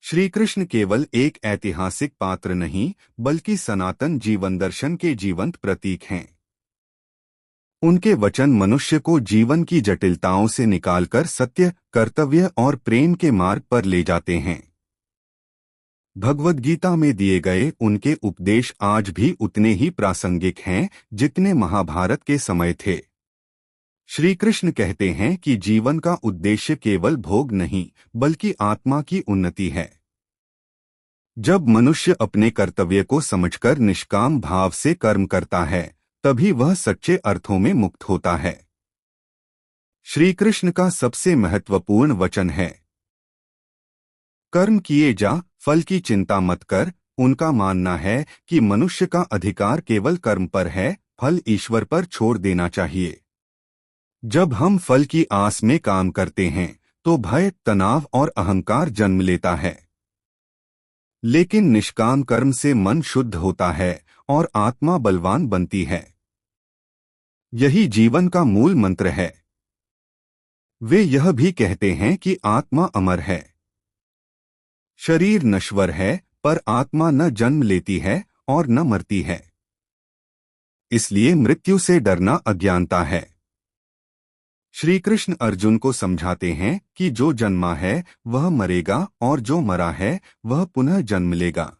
श्री कृष्ण केवल एक ऐतिहासिक पात्र नहीं, बल्कि सनातन जीवन दर्शन के जीवंत प्रतीक हैं। उनके वचन मनुष्य को जीवन की जटिलताओं से निकालकर सत्य, कर्तव्य और प्रेम के मार्ग पर ले जाते हैं। भगवद गीता में दिए गए उनके उपदेश आज भी उतने ही प्रासंगिक हैं जितने महाभारत के समय थे। श्री कृष्ण कहते हैं कि जीवन का उद्देश्य केवल भोग नहीं, बल्कि आत्मा की उन्नति है। जब मनुष्य अपने कर्तव्य को समझकर निष्काम भाव से कर्म करता है, तभी वह सच्चे अर्थों में मुक्त होता है। श्री कृष्ण का सबसे महत्वपूर्ण वचन है, कर्म किए जा, फल की चिंता मत कर। उनका मानना है कि मनुष्य का अधिकार केवल कर्म पर है, फल ईश्वर पर छोड़ देना चाहिए। जब हम फल की आस में काम करते हैं, तो भय, तनाव और अहंकार जन्म लेता है। लेकिन निष्काम कर्म से मन शुद्ध होता है और आत्मा बलवान बनती है। यही जीवन का मूल मंत्र है। वे यह भी कहते हैं कि आत्मा अमर है। शरीर नश्वर है, पर आत्मा न जन्म लेती है और न मरती है। इसलिए मृत्यु से डरना अज्ञानता है। श्री कृष्ण अर्जुन को समझाते हैं कि जो जन्मा है वह मरेगा और जो मरा है वह पुनः जन्म लेगा।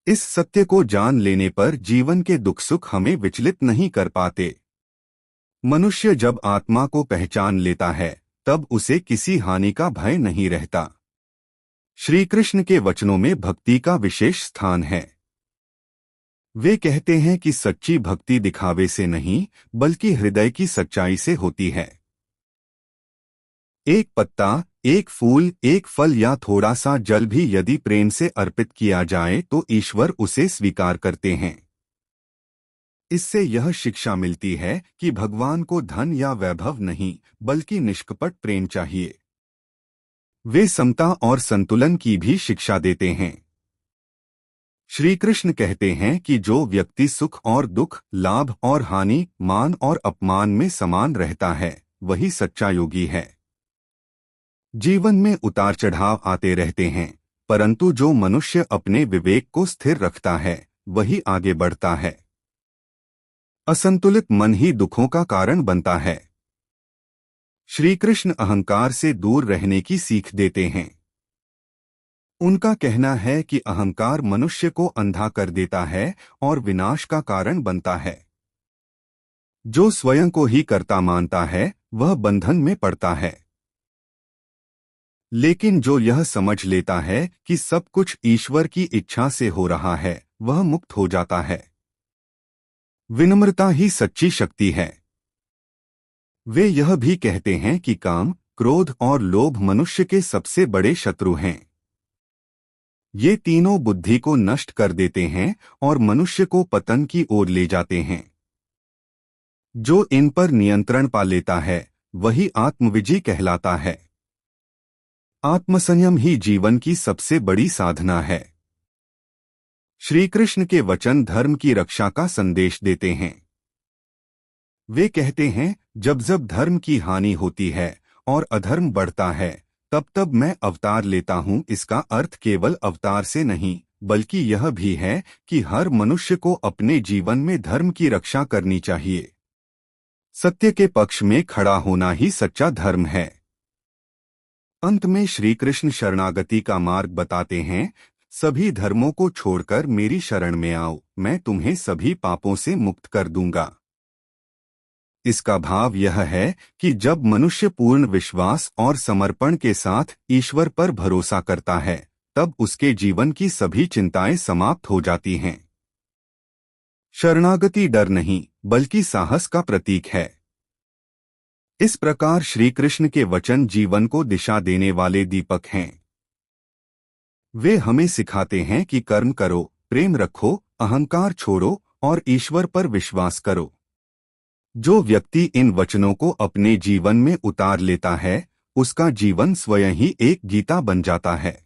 इस सत्य को जान लेने पर जीवन के दुख सुख हमें विचलित नहीं कर पाते। मनुष्य जब आत्मा को पहचान लेता है, तब उसे किसी हानि का भय नहीं रहता। श्री कृष्ण के वचनों में भक्ति का विशेष स्थान है। वे कहते हैं कि सच्ची भक्ति दिखावे से नहीं, बल्कि हृदय की सच्चाई से होती है। एक पत्ता, एक फूल, एक फल या थोड़ा सा जल भी यदि प्रेम से अर्पित किया जाए तो ईश्वर उसे स्वीकार करते हैं। इससे यह शिक्षा मिलती है कि भगवान को धन या वैभव नहीं, बल्कि निष्कपट प्रेम चाहिए। वे समता और संतुलन की भी शिक्षा देते हैं। श्री कृष्ण कहते हैं कि जो व्यक्ति सुख और दुख, लाभ और हानि, मान और अपमान में समान रहता है, वही सच्चा योगी है। जीवन में उतार चढ़ाव आते रहते हैं, परंतु जो मनुष्य अपने विवेक को स्थिर रखता है, वही आगे बढ़ता है। असंतुलित मन ही दुखों का कारण बनता है। श्री कृष्ण अहंकार से दूर रहने की सीख देते हैं। उनका कहना है कि अहंकार मनुष्य को अंधा कर देता है और विनाश का कारण बनता है। जो स्वयं को ही कर्ता मानता है, वह बंधन में पड़ता है। लेकिन जो यह समझ लेता है कि सब कुछ ईश्वर की इच्छा से हो रहा है, वह मुक्त हो जाता है। विनम्रता ही सच्ची शक्ति है। वे यह भी कहते हैं कि काम, क्रोध और लोभ मनुष्य के सबसे बड़े शत्रु हैं। ये तीनों बुद्धि को नष्ट कर देते हैं और मनुष्य को पतन की ओर ले जाते हैं। जो इन पर नियंत्रण पा लेता है, वही आत्मविजयी कहलाता है। आत्मसंयम ही जीवन की सबसे बड़ी साधना है। श्री कृष्ण के वचन धर्म की रक्षा का संदेश देते हैं। वे कहते हैं, जब जब धर्म की हानि होती है और अधर्म बढ़ता है, तब तब मैं अवतार लेता हूँ। इसका अर्थ केवल अवतार से नहीं, बल्कि यह भी है कि हर मनुष्य को अपने जीवन में धर्म की रक्षा करनी चाहिए। सत्य के पक्ष में खड़ा होना ही सच्चा धर्म है। अंत में श्री कृष्ण शरणागति का मार्ग बताते हैं। सभी धर्मों को छोड़कर मेरी शरण में आओ, मैं तुम्हें सभी पापों से मुक्त कर दूंगा। इसका भाव यह है कि जब मनुष्य पूर्ण विश्वास और समर्पण के साथ ईश्वर पर भरोसा करता है, तब उसके जीवन की सभी चिंताएं समाप्त हो जाती हैं। शरणागति डर नहीं, बल्कि साहस का प्रतीक है। इस प्रकार श्री कृष्ण के वचन जीवन को दिशा देने वाले दीपक हैं। वे हमें सिखाते हैं कि कर्म करो, प्रेम रखो, अहंकार छोड़ो और ईश्वर पर विश्वास करो। जो व्यक्ति इन वचनों को अपने जीवन में उतार लेता है, उसका जीवन स्वयं ही एक गीता बन जाता है।